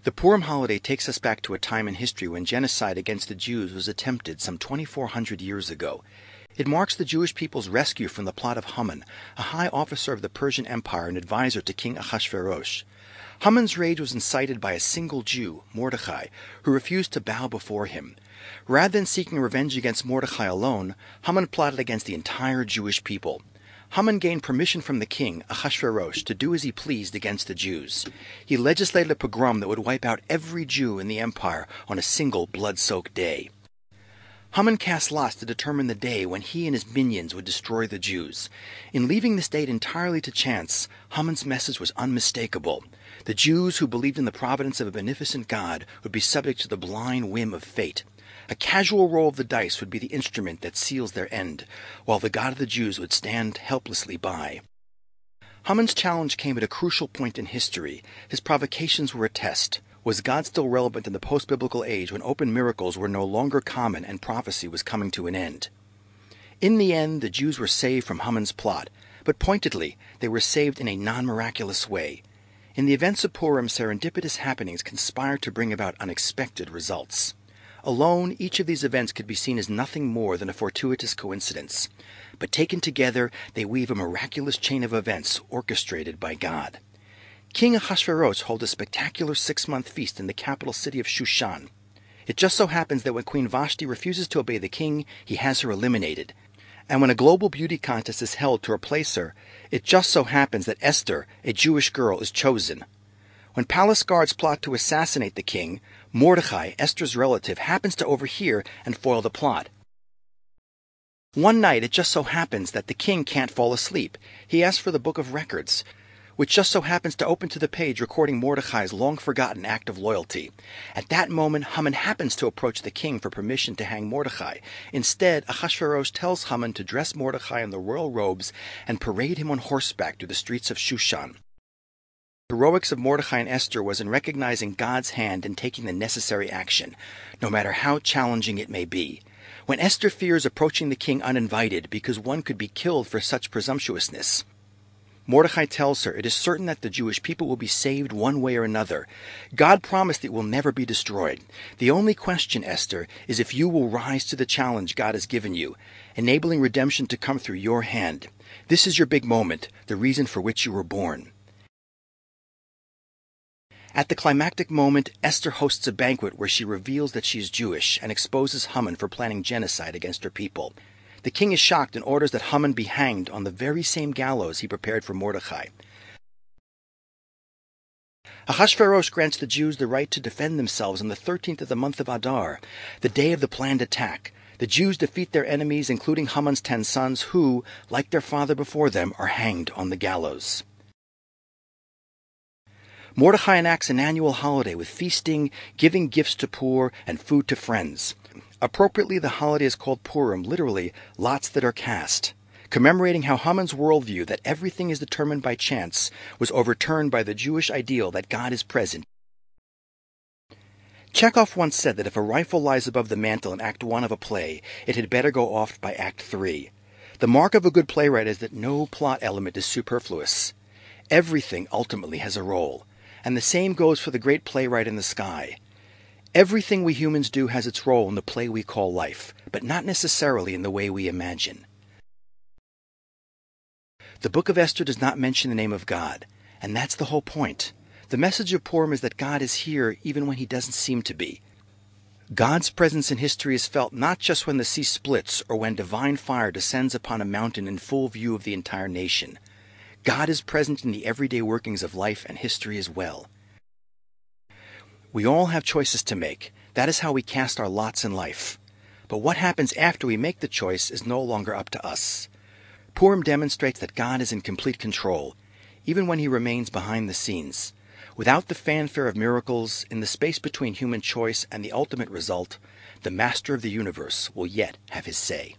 The Purim holiday takes us back to a time in history when genocide against the Jews was attempted some 2,400 years ago. It marks the Jewish people's rescue from the plot of Haman, a high officer of the Persian Empire and advisor to King Ahasuerus. Haman's rage was incited by a single Jew, Mordecai, who refused to bow before him. Rather than seeking revenge against Mordecai alone, Haman plotted against the entire Jewish people. Haman gained permission from the king, Ahasuerus, to do as he pleased against the Jews. He legislated a pogrom that would wipe out every Jew in the empire on a single blood-soaked day. Haman cast lots to determine the day when he and his minions would destroy the Jews. In leaving this date entirely to chance, Haman's message was unmistakable. The Jews who believed in the providence of a beneficent God would be subject to the blind whim of fate. A casual roll of the dice would be the instrument that seals their end, while the God of the Jews would stand helplessly by. Haman's challenge came at a crucial point in history. His provocations were a test. Was God still relevant in the post-biblical age when open miracles were no longer common and prophecy was coming to an end? In the end, the Jews were saved from Haman's plot, but pointedly, they were saved in a non-miraculous way. In the events of Purim, serendipitous happenings conspired to bring about unexpected results. Alone, each of these events could be seen as nothing more than a fortuitous coincidence. But taken together, they weave a miraculous chain of events orchestrated by God. King Ahasuerus holds a spectacular 6-month feast in the capital city of Shushan. It just so happens that when Queen Vashti refuses to obey the king, he has her eliminated. And when a global beauty contest is held to replace her, it just so happens that Esther, a Jewish girl, is chosen. When palace guards plot to assassinate the king, Mordecai, Esther's relative, happens to overhear and foil the plot. One night, it just so happens that the king can't fall asleep. He asks for the Book of Records, which just so happens to open to the page recording Mordecai's long-forgotten act of loyalty. At that moment, Haman happens to approach the king for permission to hang Mordecai. Instead, Ahasuerus tells Haman to dress Mordecai in the royal robes and parade him on horseback through the streets of Shushan. The heroics of Mordecai and Esther was in recognizing God's hand and taking the necessary action, no matter how challenging it may be. When Esther fears approaching the king uninvited because one could be killed for such presumptuousness, Mordecai tells her it is certain that the Jewish people will be saved one way or another. God promised it will never be destroyed. The only question, Esther, is if you will rise to the challenge God has given you, enabling redemption to come through your hand. This is your big moment, the reason for which you were born. At the climactic moment, Esther hosts a banquet where she reveals that she is Jewish and exposes Haman for planning genocide against her people. The king is shocked and orders that Haman be hanged on the very same gallows he prepared for Mordecai. Ahasuerus grants the Jews the right to defend themselves on the 13th of the month of Adar, the day of the planned attack. The Jews defeat their enemies, including Haman's 10 sons, who, like their father before them, are hanged on the gallows. Mordecai enacts an annual holiday with feasting, giving gifts to poor, and food to friends. Appropriately, the holiday is called Purim, literally, lots that are cast, commemorating how Haman's worldview that everything is determined by chance was overturned by the Jewish ideal that God is present. Chekhov once said that if a rifle lies above the mantel in Act 1 of a play, it had better go off by Act 3. The mark of a good playwright is that no plot element is superfluous. Everything ultimately has a role, and the same goes for the great playwright in the sky. Everything we humans do has its role in the play we call life, but not necessarily in the way we imagine. The book of Esther does not mention the name of God, and that's the whole point. The message of Purim is that God is here even when he doesn't seem to be. God's presence in history is felt not just when the sea splits or when divine fire descends upon a mountain in full view of the entire nation. God is present in the everyday workings of life and history as well. We all have choices to make. That is how we cast our lots in life. But what happens after we make the choice is no longer up to us. Purim demonstrates that God is in complete control, even when he remains behind the scenes. Without the fanfare of miracles, in the space between human choice and the ultimate result, the master of the universe will yet have his say.